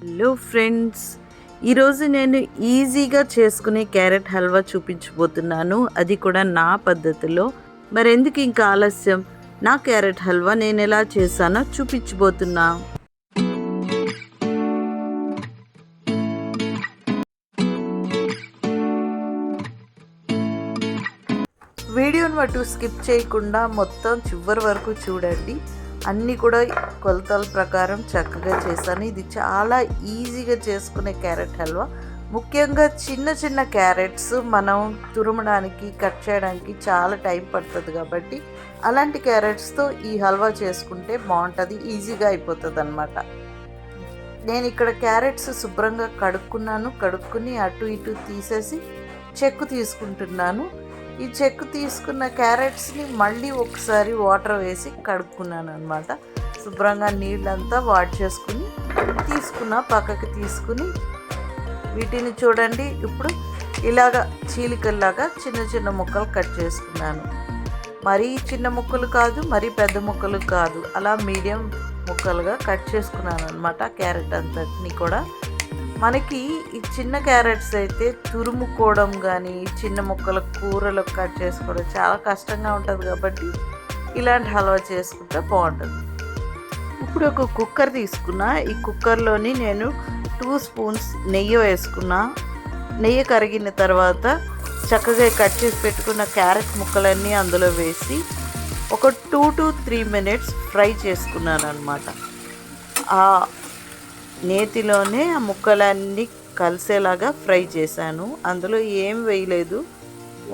Hello friends, ఈరోజు నేను ఈజీగా చేసుకునే క్యారెట్ హల్వా చూపించబోతున్నాను. అది కూడా నా పద్ధతిలో. మరెందుకు ఇంకా ఆలస్యం, నా క్యారెట్ హల్వా నేను ఎలా చేశానో చూపించబోతున్నా. వీడియోని మటు స్కిప్ చేయకుండా మొత్తం చివరి వరకు చూడండి. అన్నీ కూడా కొలతల ప్రకారం చక్కగా చేశాను. ఇది చాలా ఈజీగా చేసుకునే క్యారెట్ హల్వా. ముఖ్యంగా చిన్న చిన్న క్యారెట్స్ మనం తురమడానికి కట్ చేయడానికి చాలా టైం పడుతుంది కాబట్టి అలాంటి క్యారెట్స్తో ఈ హల్వా చేసుకుంటే బాగుంటుంది, ఈజీగా అయిపోతుంది అన్నమాట. నేను ఇక్కడ క్యారెట్స్ శుభ్రంగా కడుక్కుని అటు ఇటు తీసేసి చెక్కు తీసుకుంటున్నాను. ఈ చెక్కు తీసుకున్న క్యారెట్స్ని మళ్ళీ ఒకసారి వాటర్ వేసి కడుక్కున్నాను అనమాట. శుభ్రంగా నీళ్ళంతా చేసుకుని పక్కకి తీసుకుని వీటిని చూడండి, ఇప్పుడు ఇలాగా చీలికల్లాగా చిన్న చిన్న ముక్కలు కట్ చేసుకున్నాను. మరీ చిన్న ముక్కలు కాదు, మరీ పెద్ద ముక్కలు కాదు, అలా మీడియం ముక్కలుగా కట్ చేసుకున్నాను అనమాట. క్యారెట్ అంతటిని కూడా మనకి ఈ చిన్న క్యారెట్స్ అయితే తురుముకోవడం కానీ చిన్న ముక్కల కూరలు కట్ చేసుకోవడం చాలా కష్టంగా ఉంటుంది కాబట్టి ఇలాంటి హల్వా చేసుకుంటే బాగుంటుంది. ఇప్పుడు ఒక కుక్కర్ తీసుకున్నా. ఈ కుక్కర్లోని నేను 2 స్పూన్స్ నెయ్యి వేసుకున్నా. నెయ్యి కరిగిన తర్వాత చక్కగా కట్ చేసి పెట్టుకున్న క్యారెట్ ముక్కలన్నీ అందులో వేసి ఒక 2 to 3 minutes ఫ్రై చేసుకున్నాను అనమాట. ఆ నేతిలోనే ఆ ముక్కలన్నీ కలిసేలాగా ఫ్రై చేశాను. అందులో ఏం వేయలేదు,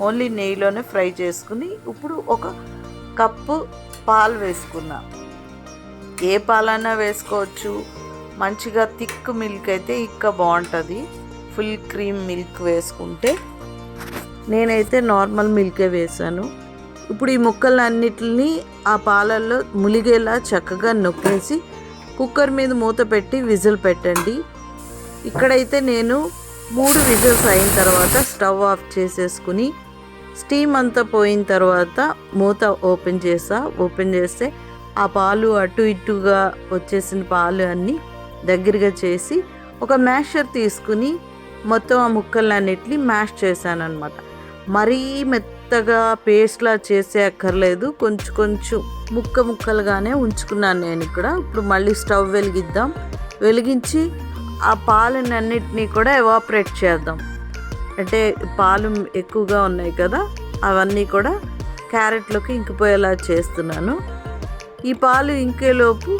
ఓన్లీ నెయ్యిలోనే ఫ్రై చేసుకుని ఇప్పుడు ఒక కప్పు పాలు వేసుకున్నా. ఏ పాలన్నా వేసుకోవచ్చు. మంచిగా థిక్ మిల్క్ అయితే ఇంకా బాగుంటుంది. ఫుల్ క్రీమ్ మిల్క్ వేసుకుంటే, నేనైతే నార్మల్ మిల్కే వేసాను. ఇప్పుడు ఈ ముక్కలన్నిటిని ఆ పాలల్లో ములిగేలా చక్కగా నొక్కేసి కుక్కర్ మీద మూత పెట్టి విజిల్ పెట్టండి. ఇక్కడైతే నేను 3 విజిల్స్ అయిన తర్వాత స్టవ్ ఆఫ్ చేసేసుకుని స్టీమ్ అంతా పోయిన తర్వాత మూత ఓపెన్ చేస్తే ఆ పాలు అటు ఇటుగా వచ్చేసిన పాలు అన్నీ దగ్గరగా చేసి ఒక మ్యాషర్ తీసుకుని మొత్తం ఆ ముక్కలన్నిటిని మ్యాష్ చేశాను అనమాట. మరీ మెత్తగా పేస్ట్లా చేసే అక్కర్లేదు, కొంచెం ముక్కలుగానే ఉంచుకున్నాను నేను ఇక్కడ. ఇప్పుడు మళ్ళీ స్టవ్ వెలిగించి ఆ పాలన్నిటినీ కూడా ఎవాపరేట్ చేద్దాం. అంటే పాలు ఎక్కువగా ఉన్నాయి కదా, అవన్నీ కూడా క్యారెట్లోకి ఇంకిపోయేలా చేస్తున్నాను. ఈ పాలు ఇంకేలోపు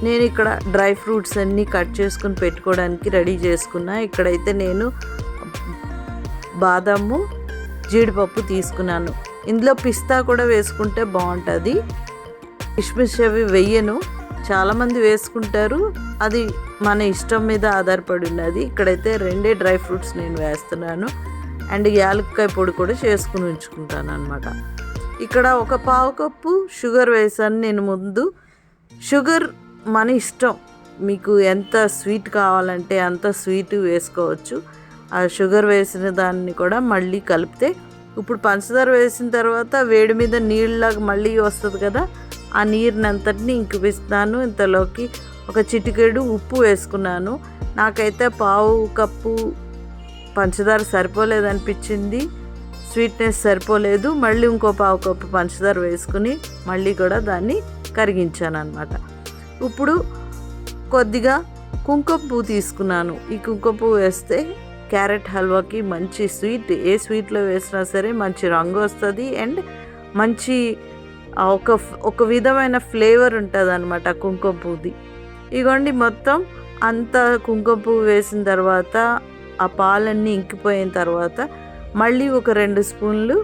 నేను ఇక్కడ డ్రై ఫ్రూట్స్ అన్నీ కట్ చేసుకుని పెట్టుకోవడానికి రెడీ చేసుకున్నా. ఇక్కడైతే నేను బాదాము, జీడిపప్పు తీసుకున్నాను. ఇందులో పిస్తా కూడా వేసుకుంటే బాగుంటుంది. కిస్మిస్ అవి వెయ్యను, చాలామంది వేసుకుంటారు, అది మన ఇష్టం మీద ఆధారపడి ఉన్నది. ఇక్కడైతే 2 డ్రై ఫ్రూట్స్ నేను వేస్తున్నాను. అండ్ యాలక్కాయ పొడి కూడా చేసుకుని ఉంచుకుంటాను అనమాట. ఇక్కడ ఒక 1/2 కప్పు షుగర్ వేసాను నేను ముందు. షుగర్ మన ఇష్టం, మీకు ఎంత స్వీట్ కావాలంటే అంత స్వీట్ వేసుకోవచ్చు. ఆ షుగర్ వేసిన దాన్ని కూడా మళ్ళీ కలిపితే, ఇప్పుడు పంచదార వేసిన తర్వాత వేడి మీద నీళ్ళలాగా మళ్ళీ వస్తుంది కదా, ఆ నీరునంతటిని ఇంకిపిస్తాను. ఇంతలోకి ఒక చిటికెడు ఉప్పు వేసుకున్నాను. నాకైతే 1/2 కప్పు పంచదార సరిపోలేదనిపించింది, స్వీట్నెస్ సరిపోలేదు. మళ్ళీ ఇంకో 1/2 కప్పు పంచదార వేసుకుని మళ్ళీ కూడా దాన్ని కరిగించాను అనమాట. ఇప్పుడు కొద్దిగా కుంకుమ పువ్వు తీసుకున్నాను. ఈ కుంకుమ పువ్వు వేస్తే క్యారెట్ హల్వాకి మంచి స్వీట్, ఏ స్వీట్లో వేసినా సరే మంచి రంగు వస్తుంది అండ్ మంచి ఒక విధమైన ఫ్లేవర్ ఉంటుంది అనమాట కుంకుమ పువ్వుది. ఇగోండి, మొత్తం అంతా కుంకుమ పువ్వు వేసిన తర్వాత ఆ పాలన్నీ ఇంకిపోయిన తర్వాత మళ్ళీ ఒక 2 స్పూన్లు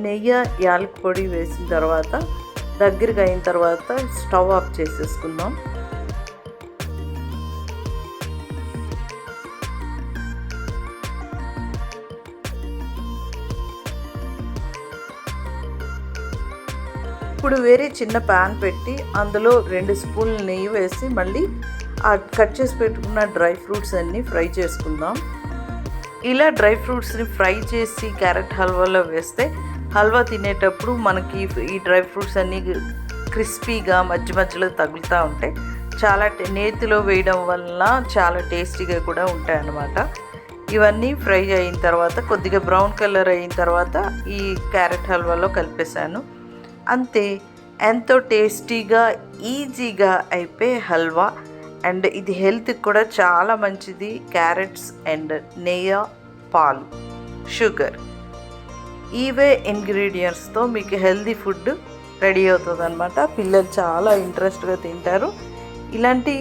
నెయ్యి, యాలక్ పొడి వేసిన తర్వాత దగ్గరగా అయిన తర్వాత స్టవ్ ఆఫ్ చేసేసుకుందాం. ఇప్పుడు వేరే చిన్న ప్యాన్ పెట్టి అందులో 2 స్పూన్లు నెయ్యి వేసి మళ్ళీ ఆ కట్ చేసి పెట్టుకున్న డ్రై ఫ్రూట్స్ అన్నీ ఫ్రై చేసుకుందాం. ఇలా డ్రై ఫ్రూట్స్ని ఫ్రై చేసి క్యారెట్ హల్వాలో వేస్తే హల్వా తినేటప్పుడు మనకి ఈ డ్రై ఫ్రూట్స్ అన్నీ క్రిస్పీగా మధ్య మధ్యలో తగులుతూ ఉంటాయి, చాలా నేతిలో వేయడం వల్ల చాలా టేస్టీగా కూడా ఉంటాయన్నమాట. ఇవన్నీ ఫ్రై అయిన తర్వాత కొద్దిగా బ్రౌన్ కలర్ అయిన తర్వాత ఈ క్యారెట్ హల్వాలో కలిపేశాను. అంతే, ఎంతో టేస్టీగా ఈజీగా అయిపోయే హల్వా. అండ్ ఇది హెల్త్కి కూడా చాలా మంచిది. క్యారెట్స్ అండ్ నెయ్యి, పాలు, షుగర్, ఇవే ఇంగ్రీడియంట్స్తో మీకు హెల్తీ ఫుడ్ రెడీ అవుతుంది అనమాట. పిల్లలు చాలా ఇంట్రెస్ట్గా తింటారు. ఇలాంటి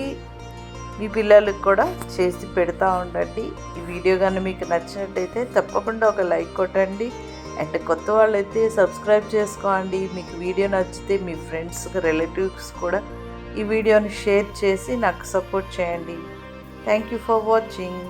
మీ పిల్లలకు కూడా చేసి పెడతా ఉండండి. ఈ వీడియో కానీ మీకు నచ్చినట్టయితే తప్పకుండా ఒక లైక్ కొట్టండి. అండ్ కొత్త వాళ్ళైతే సబ్స్క్రైబ్ చేసుకోండి. మీకు వీడియో నచ్చితే మీ ఫ్రెండ్స్, రిలేటివ్స్ కూడా ఈ వీడియోని షేర్ చేసి నాకు సపోర్ట్ చేయండి. Thank you for watching.